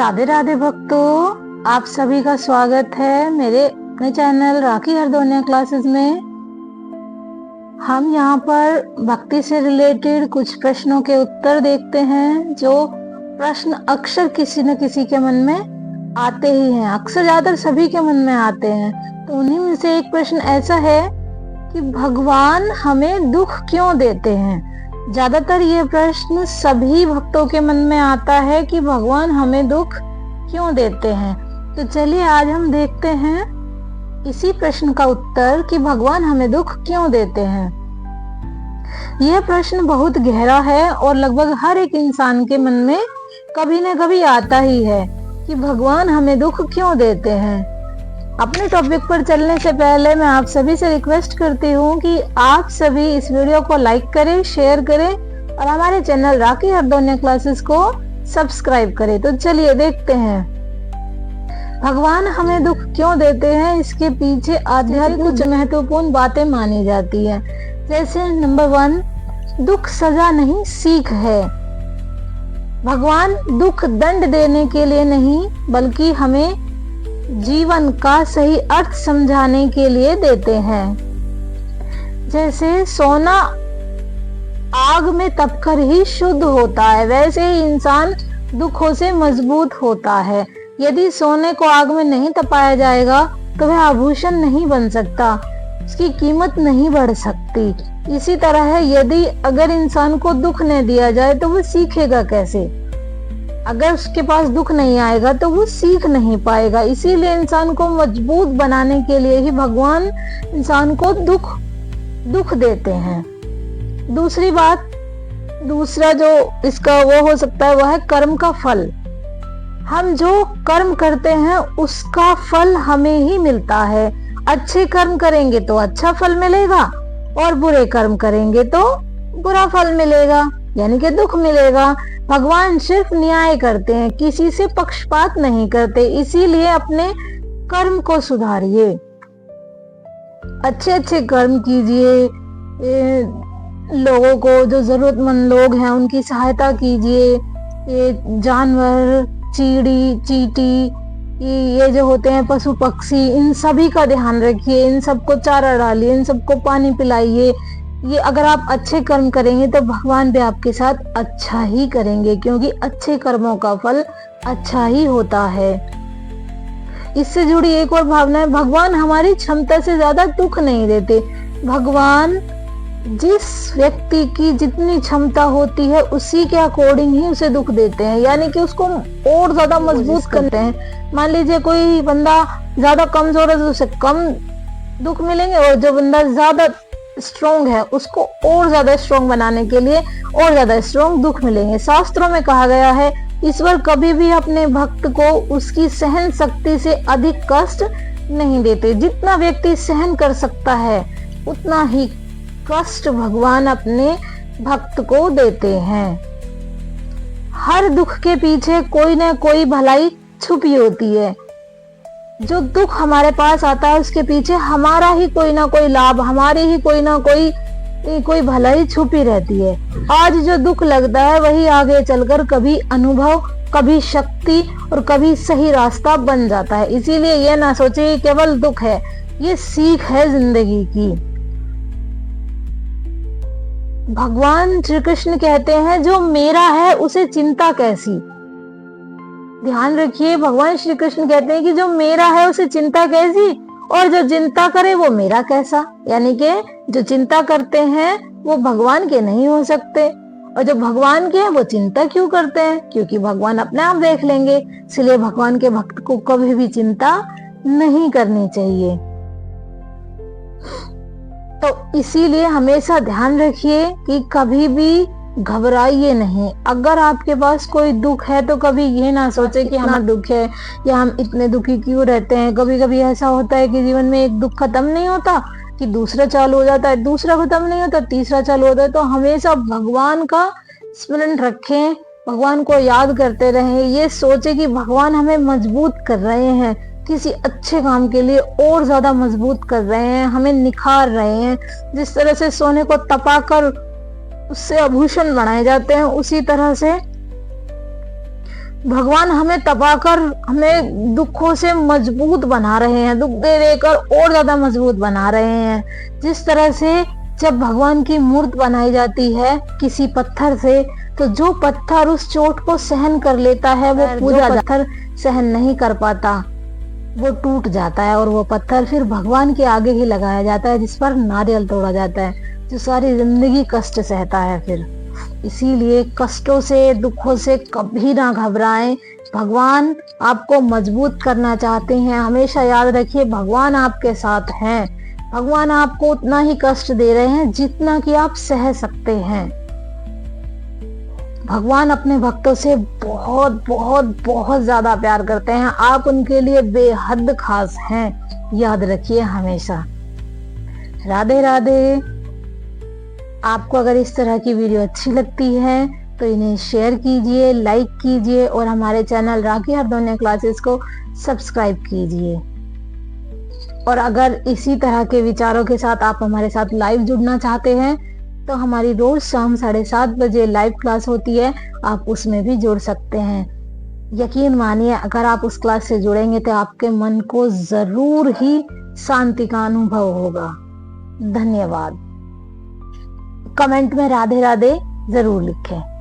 राधे राधे भक्तों, आप सभी का स्वागत है मेरे अपने चैनल राखी हरदोनिया क्लासेस में। हम यहाँ पर भक्ति से रिलेटेड कुछ प्रश्नों के उत्तर देखते हैं। जो प्रश्न अक्सर किसी न किसी के मन में आते ही हैं, अक्सर ज्यादातर सभी के मन में आते हैं। तो उन्हीं में से एक प्रश्न ऐसा है कि भगवान हमें दुख क्यों देते हैं। ज्यादातर ये प्रश्न सभी भक्तों के मन में आता है कि भगवान हमें दुख क्यों देते हैं। तो चलिए आज हम देखते हैं इसी प्रश्न का उत्तर कि भगवान हमें दुख क्यों देते हैं। यह प्रश्न बहुत गहरा है और लगभग हर एक इंसान के मन में कभी न कभी आता ही है कि भगवान हमें दुख क्यों देते हैं। अपने टॉपिक पर चलने से पहले मैं आप सभी से रिक्वेस्ट करती हूँ कि आप सभी इस वीडियो को लाइक करें, शेयर करें और हमारे चैनल राखी हरदोनिया क्लासेस को सब्सक्राइब करें। तो चलिए देखते हैं भगवान हमें दुख क्यों देते हैं। इसके पीछे आध्यात्मिक कुछ महत्वपूर्ण बातें मानी जाती है। जैसे नंबर 1, दुख सजा नहीं सीख है। भगवान दुख दंड देने के लिए नहीं बल्कि हमें जीवन का सही अर्थ समझाने के लिए देते हैं। जैसे सोना आग में तपकर ही शुद्ध होता है, वैसे ही इंसान दुखों से मजबूत होता है। यदि सोने को आग में नहीं तपाया जाएगा तो वह आभूषण नहीं बन सकता, उसकी कीमत नहीं बढ़ सकती। इसी तरह है, यदि अगर इंसान को दुख नहीं दिया जाए तो वो सीखेगा कैसे। अगर उसके पास दुख नहीं आएगा तो वो सीख नहीं पाएगा। इसीलिए इंसान को मजबूत बनाने के लिए ही भगवान इंसान को दुख देते हैं। दूसरी बात, दूसरा जो इसका वो हो सकता है, वह है कर्म का फल। हम जो कर्म करते हैं उसका फल हमें ही मिलता है। अच्छे कर्म करेंगे तो अच्छा फल मिलेगा और बुरे कर्म करेंगे तो बुरा फल मिलेगा, यानी कि दुख मिलेगा। भगवान सिर्फ न्याय करते हैं, किसी से पक्षपात नहीं करते। इसीलिए अपने कर्म को सुधारिए, अच्छे अच्छे कर्म कीजिए, लोगों को जो जरूरतमंद लोग हैं उनकी सहायता कीजिए। ये जानवर, चींटी, चींटी, ये जो होते हैं पशु पक्षी, इन सभी का ध्यान रखिए, इन सबको चारा डालिए, इन सबको पानी पिलाइए। ये अगर आप अच्छे कर्म करेंगे तो भगवान भी आपके साथ अच्छा ही करेंगे, क्योंकि अच्छे कर्मों का फल अच्छा ही होता है। इससे जुड़ी एक और भावना है, भगवान हमारी क्षमता से ज्यादा दुख नहीं देते। भगवान जिस व्यक्ति की जितनी क्षमता होती है उसी के अकॉर्डिंग ही उसे दुख देते हैं, यानी कि उसको और ज्यादा मजबूत करते हैं। मान लीजिए कोई बंदा ज्यादा कमजोर है तो उसे कम दुख मिलेंगे, और जो बंदा ज्यादा स्ट्रोंग है उसको और ज्यादा स्ट्रोंग बनाने के लिए और ज्यादा स्ट्रोंग दुख मिलेंगे। शास्त्रों में कहा गया है, ईश्वर कभी भी अपने भक्त को उसकी सहन शक्ति से अधिक कष्ट नहीं देते। जितना व्यक्ति सहन कर सकता है उतना ही कष्ट भगवान अपने भक्त को देते हैं। हर दुख के पीछे कोई न कोई भलाई छुपी होती है। जो दुख हमारे पास आता है उसके पीछे हमारा ही कोई ना कोई लाभ, हमारी ही कोई ना कोई भलाई छुपी रहती है। आज जो दुख लगता है वही आगे चलकर कभी अनुभव, कभी शक्ति और कभी सही रास्ता बन जाता है। इसीलिए ये ना सोचे केवल दुख है, ये सीख है जिंदगी की। भगवान श्री कृष्ण कहते हैं, जो मेरा है उसे चिंता कैसी। ध्यान रखिए, भगवान श्री कृष्ण कहते हैं कि जो मेरा है उसे चिंता कैसी, और जो चिंता करे वो मेरा कैसा। यानी कि जो चिंता करते हैं वो भगवान के नहीं हो सकते, और जो भगवान के हैं वो चिंता क्यों करते हैं, क्योंकि भगवान अपने आप देख लेंगे। इसलिए भगवान के भक्त को कभी भी चिंता नहीं करनी चाहिए। तो इसीलिए हमेशा ध्यान रखिए कि कभी भी घबराइए नहीं। अगर आपके पास कोई दुख है तो कभी ये ना सोचे कि हमारा दुख है या हम इतने दुखी क्यों रहते हैं। कभी कभी ऐसा होता है कि जीवन में एक दुख खत्म नहीं होता कि दूसरा चालू हो जाता है, दूसरा खत्म नहीं होता तीसरा चालू होता है। तो हमेशा भगवान का स्मरण रखें, भगवान को याद करते रहें। ये सोचे कि भगवान हमें मजबूत कर रहे हैं, किसी अच्छे काम के लिए और ज्यादा मजबूत कर रहे हैं, हमें निखार रहे हैं। जिस तरह से सोने को तपाकर उससे आभूषण बनाए जाते हैं, उसी तरह से भगवान हमें तपाकर हमें दुखों से मजबूत बना रहे हैं, दुख दे देकर और ज्यादा मजबूत बना रहे हैं। जिस तरह से जब भगवान की मूर्त बनाई जाती है किसी पत्थर से, तो जो पत्थर उस चोट को सहन कर लेता है, वो पूजा पत्थर सहन नहीं कर पाता, वो टूट जाता है और वो पत्थर फिर भगवान के आगे ही लगाया जाता है, जिस पर नारियल तोड़ा जाता है, जो सारी जिंदगी कष्ट सहता है। फिर इसीलिए कष्टों से, दुखों से कभी ना घबराएं। भगवान आपको मजबूत करना चाहते हैं। हमेशा याद रखिए, भगवान आपके साथ हैं। भगवान आपको उतना ही कष्ट दे रहे हैं जितना कि आप सह सकते हैं। भगवान अपने भक्तों से बहुत बहुत बहुत ज्यादा प्यार करते हैं। आप उनके लिए बेहद खास हैं, याद रखिए हमेशा। राधे राधे। आपको अगर इस तरह की वीडियो अच्छी लगती है तो इन्हें शेयर कीजिए, लाइक कीजिए और हमारे चैनल राखी हरदोनिया क्लासेस को सब्सक्राइब कीजिए। और अगर इसी तरह के विचारों के साथ आप हमारे साथ लाइव जुड़ना चाहते हैं तो हमारी रोज शाम 7:30 बजे लाइव क्लास होती है, आप उसमें भी जुड़ सकते हैं। यकीन मानिए, अगर आप उस क्लास से जुड़ेंगे तो आपके मन को जरूर ही शांति का अनुभव होगा। धन्यवाद। कमेंट में राधे राधे जरूर लिखें।